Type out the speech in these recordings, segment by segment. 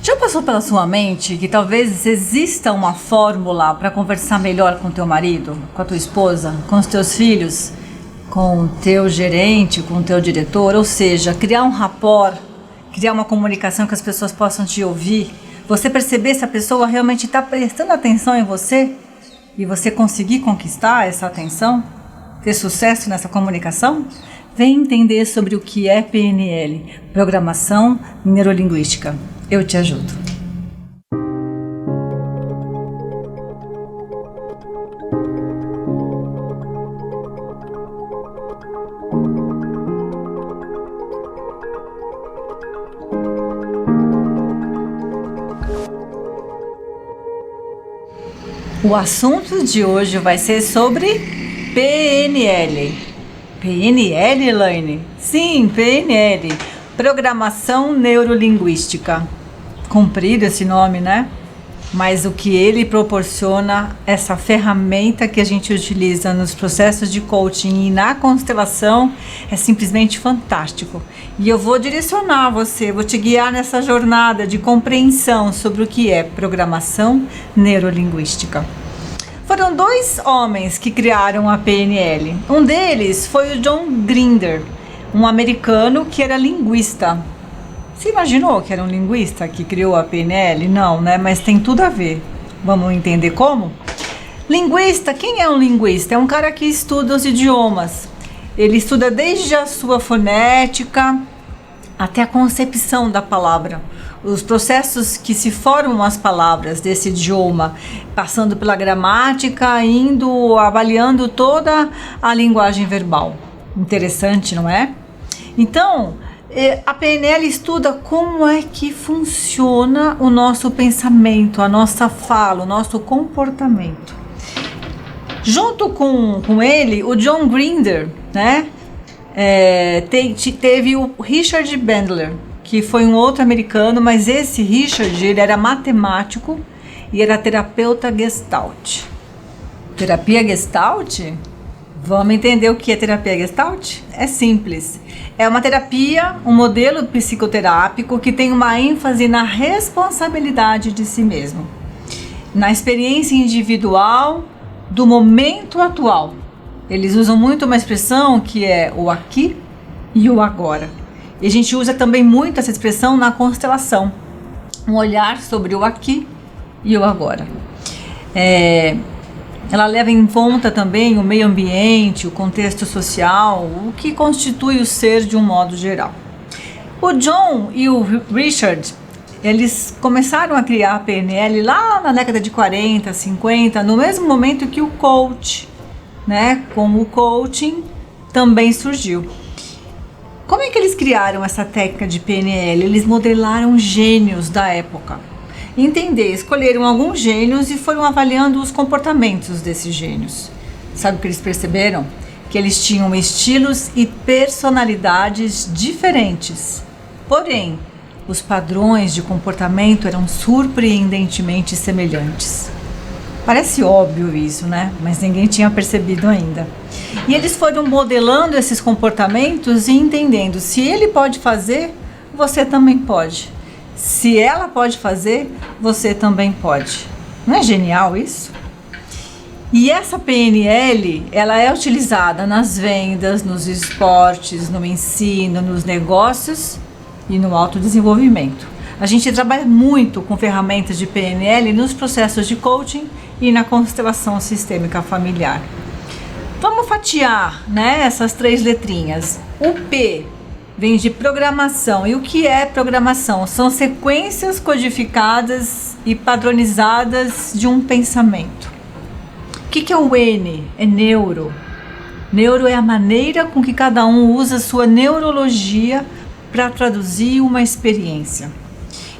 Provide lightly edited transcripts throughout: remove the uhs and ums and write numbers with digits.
Já passou pela sua mente que talvez exista uma fórmula para conversar melhor com teu marido, com a tua esposa, com os teus filhos, com o teu gerente, com o teu diretor? Ou seja, criar um rapport, criar uma comunicação que as pessoas possam te ouvir, você perceber se a pessoa realmente está prestando atenção em você e você conseguir conquistar essa atenção, ter sucesso nessa comunicação? Vem entender sobre o que é PNL, Programação Neurolinguística. Eu te ajudo. O assunto de hoje vai ser sobre PNL. PNL, Elaine? Sim, PNL. Programação Neurolinguística. Comprido esse nome, né? Mas o que ele proporciona, essa ferramenta que a gente utiliza nos processos de coaching e na constelação, é simplesmente fantástico. E eu vou direcionar você, vou te guiar nessa jornada de compreensão sobre o que é programação neurolinguística. Foram dois homens que criaram a PNL. Um deles foi o John Grinder, um americano que era linguista. Você imaginou que era um linguista que criou a PNL? Não, né? Mas tem tudo a ver. Vamos entender como? Linguista, quem é um linguista? É um cara que estuda os idiomas. Ele estuda desde a sua fonética até a concepção da palavra. Os processos que se formam as palavras desse idioma, passando pela gramática, avaliando toda a linguagem verbal. Interessante, não é? Então, a PNL estuda como é que funciona o nosso pensamento, a nossa fala, o nosso comportamento. Junto com ele, o John Grinder, né? Teve o Richard Bandler, que foi um outro americano, mas esse Richard, ele era matemático e era terapeuta Gestalt. Terapia Gestalt? Vamos entender o que é terapia Gestalt? É simples. É uma terapia, um modelo psicoterápico que tem uma ênfase na responsabilidade de si mesmo, na experiência individual do momento atual. Eles usam muito uma expressão que é o aqui e o agora. E a gente usa também muito essa expressão na constelação. Um olhar sobre o aqui e o agora. Ela leva em conta também o meio ambiente, o contexto social, o que constitui o ser de um modo geral. O John e o Richard, eles começaram a criar a PNL lá na década de 40, 50, no mesmo momento que o coach, né, com o coaching também surgiu. Como é que eles criaram essa técnica de PNL? Eles modelaram gênios da época. Escolheram alguns gênios e foram avaliando os comportamentos desses gênios. Sabe o que eles perceberam? Que eles tinham estilos e personalidades diferentes. Porém, os padrões de comportamento eram surpreendentemente semelhantes. Parece óbvio isso, né? Mas ninguém tinha percebido ainda. E eles foram modelando esses comportamentos e entendendo: se ele pode fazer, você também pode. Se ela pode fazer, você também pode. Não é genial isso? E essa PNL, ela é utilizada nas vendas, nos esportes, no ensino, nos negócios e no autodesenvolvimento. A gente trabalha muito com ferramentas de PNL nos processos de coaching e na constelação sistêmica familiar. Vamos fatiar, né, essas três letrinhas. O P vem de programação. E o que é programação? São sequências codificadas e padronizadas de um pensamento. O que é o N? É neuro. Neuro é a maneira com que cada um usa sua neurologia para traduzir uma experiência.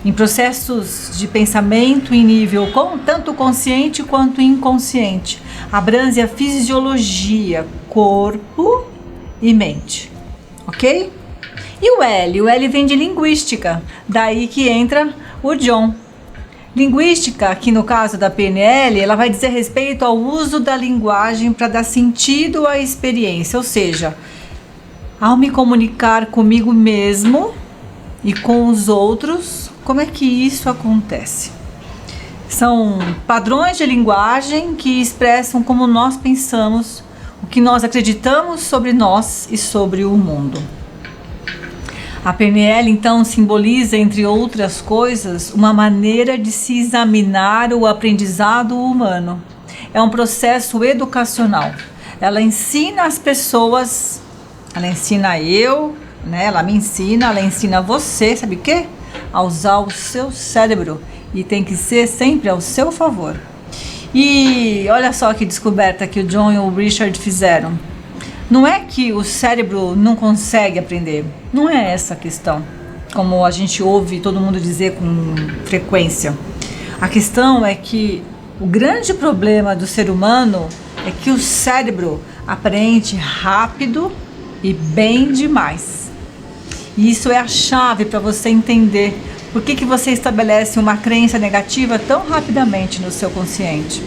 Em processos de pensamento em nível tanto consciente quanto inconsciente, abrange a fisiologia, corpo e mente. Ok? E o L? O L vem de linguística, daí que entra o John. Linguística, aqui no caso da PNL, ela vai dizer respeito ao uso da linguagem para dar sentido à experiência, ou seja, ao me comunicar comigo mesmo e com os outros, como é que isso acontece? São padrões de linguagem que expressam como nós pensamos, o que nós acreditamos sobre nós e sobre o mundo. A PNL, então, simboliza, entre outras coisas, uma maneira de se examinar o aprendizado humano. É um processo educacional. Ela ensina as pessoas, ela ensina eu, né? Ela me ensina, ela ensina você, sabe o quê? A usar o seu cérebro. E tem que ser sempre ao seu favor. E olha só que descoberta que o John e o Richard fizeram. Não é que o cérebro não consegue aprender, não é essa a questão, como a gente ouve todo mundo dizer com frequência. A questão é que o grande problema do ser humano é que o cérebro aprende rápido e bem demais. E isso é a chave para você entender por que você estabelece uma crença negativa tão rapidamente no seu consciente.